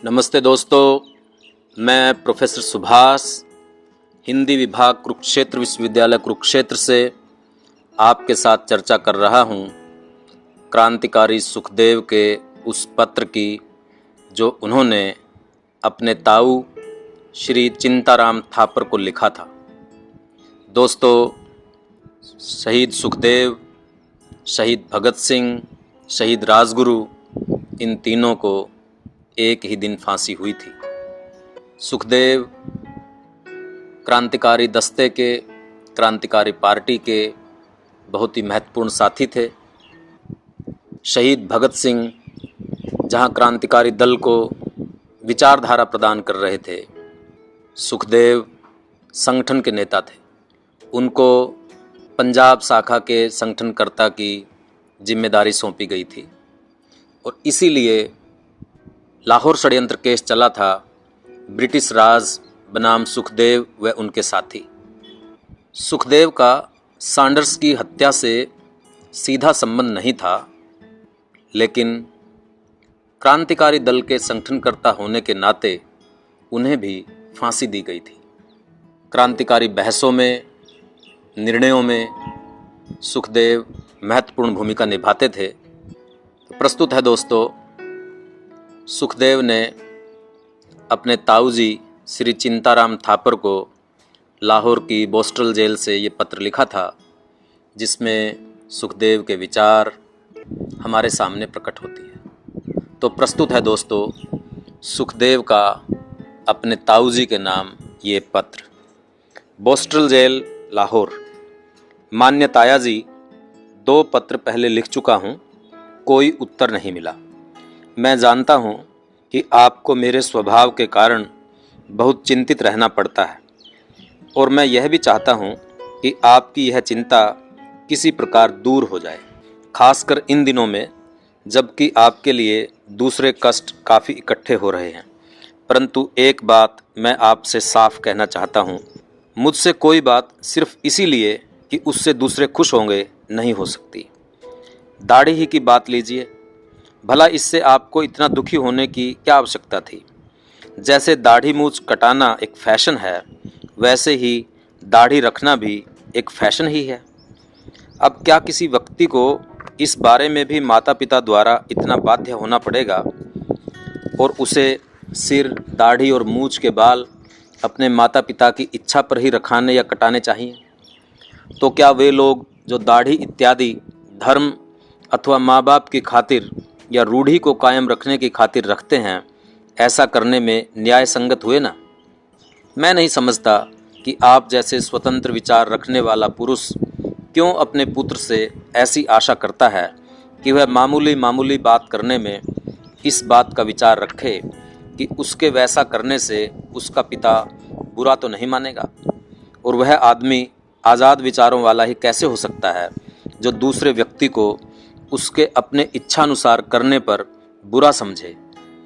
नमस्ते दोस्तों, मैं प्रोफेसर सुभाष, हिंदी विभाग कुरुक्षेत्र विश्वविद्यालय कुरुक्षेत्र से आपके साथ चर्चा कर रहा हूँ क्रांतिकारी सुखदेव के उस पत्र की जो उन्होंने अपने ताऊ श्री चिंताराम थापर को लिखा था। दोस्तों, शहीद सुखदेव, शहीद भगत सिंह, शहीद राजगुरु, इन तीनों को एक ही दिन फांसी हुई थी। सुखदेव क्रांतिकारी दस्ते के, क्रांतिकारी पार्टी के बहुत ही महत्वपूर्ण साथी थे। शहीद भगत सिंह जहां क्रांतिकारी दल को विचारधारा प्रदान कर रहे थे, सुखदेव संगठन के नेता थे। उनको पंजाब शाखा के संगठनकर्ता की जिम्मेदारी सौंपी गई थी और इसीलिए लाहौर षड्यंत्र केस चला था ब्रिटिश राज बनाम सुखदेव व उनके साथी। सुखदेव का सैंडर्स की हत्या से सीधा संबंध नहीं था, लेकिन क्रांतिकारी दल के संगठनकर्ता होने के नाते उन्हें भी फांसी दी गई थी। क्रांतिकारी बहसों में, निर्णयों में सुखदेव महत्वपूर्ण भूमिका निभाते थे। प्रस्तुत है दोस्तों, सुखदेव ने अपने ताऊजी श्री चिंताराम थापर को लाहौर की बोस्टल जेल से ये पत्र लिखा था, जिसमें सुखदेव के विचार हमारे सामने प्रकट होती है। तो प्रस्तुत है दोस्तों, सुखदेव का अपने ताऊजी के नाम ये पत्र। Borstal jail, Lahore. मान्य ताया जी, 2 पत्र पहले लिख चुका हूँ, कोई उत्तर नहीं मिला। मैं जानता हूँ कि आपको मेरे स्वभाव के कारण बहुत चिंतित रहना पड़ता है और मैं यह भी चाहता हूँ कि आपकी यह चिंता किसी प्रकार दूर हो जाए, खासकर इन दिनों में जबकि आपके लिए दूसरे कष्ट काफ़ी इकट्ठे हो रहे हैं। परंतु एक बात मैं आपसे साफ कहना चाहता हूँ, मुझसे कोई बात सिर्फ इसीलिए कि उससे दूसरे खुश होंगे नहीं हो सकती। दाढ़ी ही की बात लीजिए, भला इससे आपको इतना दुखी होने की क्या आवश्यकता थी। जैसे दाढ़ी मूछ कटाना एक फैशन है, वैसे ही दाढ़ी रखना भी एक फैशन ही है। अब क्या किसी व्यक्ति को इस बारे में भी माता पिता द्वारा इतना बाध्य होना पड़ेगा और उसे सिर, दाढ़ी और मूछ के बाल अपने माता पिता की इच्छा पर ही रखाने या कटाने चाहिए? तो क्या वे लोग जो दाढ़ी इत्यादि धर्म अथवा माँ बाप की खातिर या रूढ़ी को कायम रखने की खातिर रखते हैं, ऐसा करने में न्याय संगत हुए ना? मैं नहीं समझता कि आप जैसे स्वतंत्र विचार रखने वाला पुरुष क्यों अपने पुत्र से ऐसी आशा करता है कि वह मामूली बात करने में इस बात का विचार रखे कि उसके वैसा करने से उसका पिता बुरा तो नहीं मानेगा। और वह आदमी आज़ाद विचारों वाला ही कैसे हो सकता है जो दूसरे व्यक्ति को उसके अपने इच्छानुसार करने पर बुरा समझे,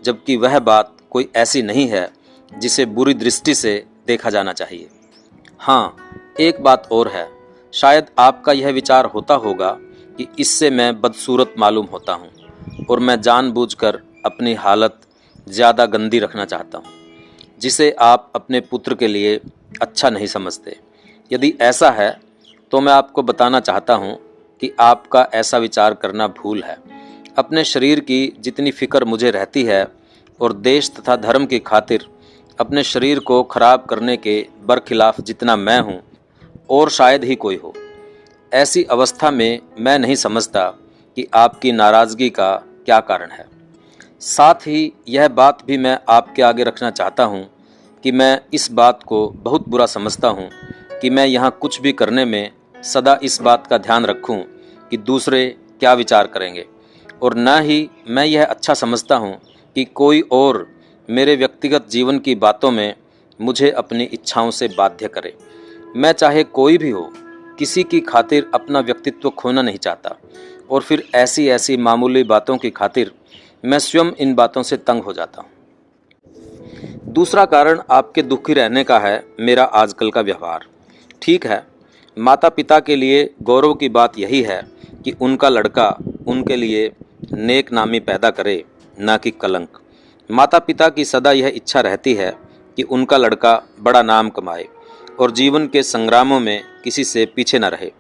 जबकि वह बात कोई ऐसी नहीं है जिसे बुरी दृष्टि से देखा जाना चाहिए। हाँ, एक बात और है, शायद आपका यह विचार होता होगा कि इससे मैं बदसूरत मालूम होता हूँ और मैं जानबूझकर अपनी हालत ज़्यादा गंदी रखना चाहता हूँ, जिसे आप अपने पुत्र के लिए अच्छा नहीं समझते। यदि ऐसा है तो मैं आपको बताना चाहता हूँ कि आपका ऐसा विचार करना भूल है। अपने शरीर की जितनी फिक्र मुझे रहती है और देश तथा धर्म की खातिर अपने शरीर को खराब करने के बरखिलाफ जितना मैं हूँ और शायद ही कोई हो, ऐसी अवस्था में मैं नहीं समझता कि आपकी नाराज़गी का क्या कारण है। साथ ही यह बात भी मैं आपके आगे रखना चाहता हूँ कि मैं इस बात को बहुत बुरा समझता हूँ कि मैं यहाँ कुछ भी करने में सदा इस बात का ध्यान रखूं कि दूसरे क्या विचार करेंगे, और न ही मैं यह अच्छा समझता हूं कि कोई और मेरे व्यक्तिगत जीवन की बातों में मुझे अपनी इच्छाओं से बाध्य करे। मैं चाहे कोई भी हो, किसी की खातिर अपना व्यक्तित्व खोना नहीं चाहता, और फिर ऐसी मामूली बातों की खातिर मैं स्वयं इन बातों से तंग हो जाता हूँ। दूसरा कारण आपके दुखी रहने का है मेरा आजकल का व्यवहार। ठीक है, माता पिता के लिए गौरव की बात यही है कि उनका लड़का उनके लिए नेक नामी पैदा करे, ना कि कलंक। माता पिता की सदा यह इच्छा रहती है कि उनका लड़का बड़ा नाम कमाए और जीवन के संग्रामों में किसी से पीछे न रहे।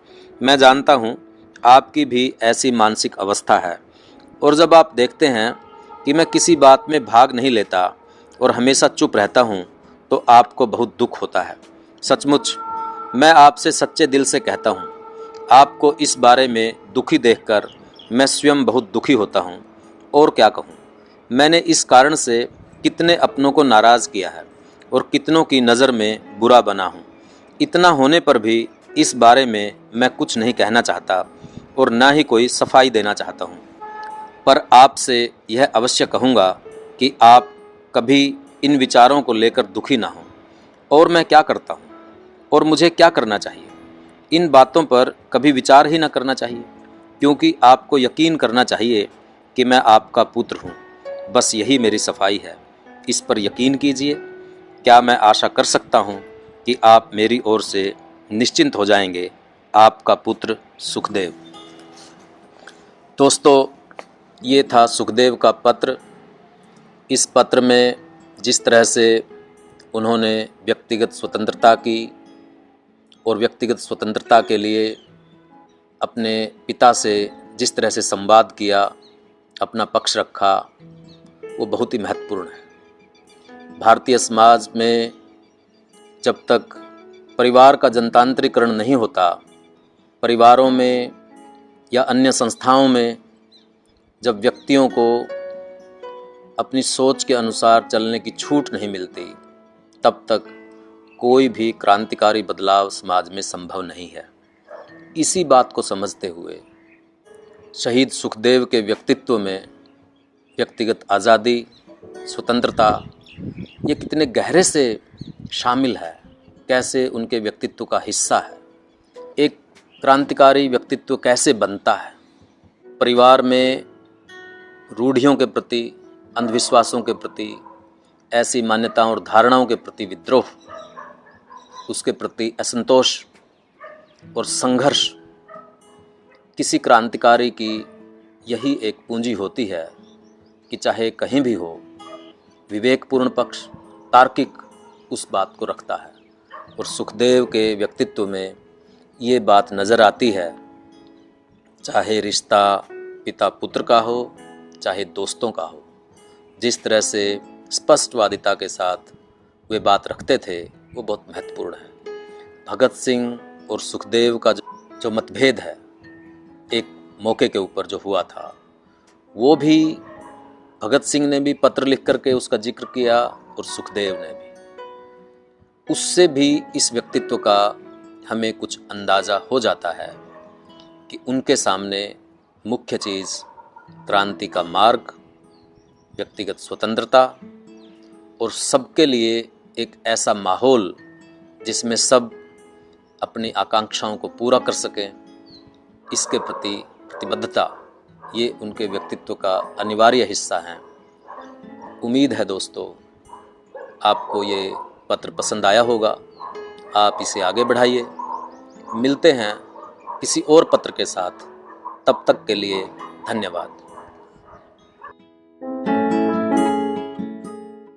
मैं जानता हूँ आपकी भी ऐसी मानसिक अवस्था है, और जब आप देखते हैं कि मैं किसी बात में भाग नहीं लेता और हमेशा चुप रहता हूँ तो आपको बहुत दुख होता है। सचमुच मैं आपसे सच्चे दिल से कहता हूँ, आपको इस बारे में दुखी देखकर मैं स्वयं बहुत दुखी होता हूँ। और क्या कहूँ, मैंने इस कारण से कितने अपनों को नाराज़ किया है और कितनों की नज़र में बुरा बना हूँ। इतना होने पर भी इस बारे में मैं कुछ नहीं कहना चाहता और ना ही कोई सफाई देना चाहता हूँ। पर आपसे यह अवश्य कहूँगा कि आप कभी इन विचारों को लेकर दुखी ना हों। और मैं क्या करता हूँ और मुझे क्या करना चाहिए, इन बातों पर कभी विचार ही ना करना चाहिए, क्योंकि आपको यकीन करना चाहिए कि मैं आपका पुत्र हूँ। बस यही मेरी सफाई है, इस पर यकीन कीजिए। क्या मैं आशा कर सकता हूँ कि आप मेरी ओर से निश्चिंत हो जाएंगे। आपका पुत्र सुखदेव। दोस्तों, ये था सुखदेव का पत्र। इस पत्र में जिस तरह से उन्होंने व्यक्तिगत स्वतंत्रता की और व्यक्तिगत स्वतंत्रता के लिए अपने पिता से जिस तरह से संवाद किया, अपना पक्ष रखा, वो बहुत ही महत्वपूर्ण है। भारतीय समाज में जब तक परिवार का जनतांत्रिकरण नहीं होता, परिवारों में या अन्य संस्थाओं में जब व्यक्तियों को अपनी सोच के अनुसार चलने की छूट नहीं मिलती, तब तक कोई भी क्रांतिकारी बदलाव समाज में संभव नहीं है। इसी बात को समझते हुए शहीद सुखदेव के व्यक्तित्व में व्यक्तिगत आज़ादी, स्वतंत्रता, ये कितने गहरे से शामिल है, कैसे उनके व्यक्तित्व का हिस्सा है। एक क्रांतिकारी व्यक्तित्व कैसे बनता है, परिवार में रूढ़ियों के प्रति, अंधविश्वासों के प्रति, ऐसी मान्यताओं और धारणाओं के प्रति विद्रोह, उसके प्रति असंतोष और संघर्ष, किसी क्रांतिकारी की यही एक पूंजी होती है कि चाहे कहीं भी हो, विवेकपूर्ण पक्ष, तार्किक उस बात को रखता है। और सुखदेव के व्यक्तित्व में ये बात नज़र आती है, चाहे रिश्ता पिता पुत्र का हो, चाहे दोस्तों का हो। जिस तरह से स्पष्टवादिता के साथ वे बात रखते थे, वो बहुत महत्वपूर्ण है। भगत सिंह और सुखदेव का जो मतभेद है एक मौके के ऊपर जो हुआ था, वो भी भगत सिंह ने भी पत्र लिख करके उसका जिक्र किया और सुखदेव ने भी। उससे भी इस व्यक्तित्व का हमें कुछ अंदाज़ा हो जाता है कि उनके सामने मुख्य चीज़ क्रांति का मार्ग, व्यक्तिगत स्वतंत्रता और सबके लिए एक ऐसा माहौल जिसमें सब अपनी आकांक्षाओं को पूरा कर सकें, इसके प्रति प्रतिबद्धता, ये उनके व्यक्तित्व का अनिवार्य हिस्सा है। उम्मीद है दोस्तों आपको ये पत्र पसंद आया होगा, आप इसे आगे बढ़ाइए। मिलते हैं किसी और पत्र के साथ, तब तक के लिए धन्यवाद।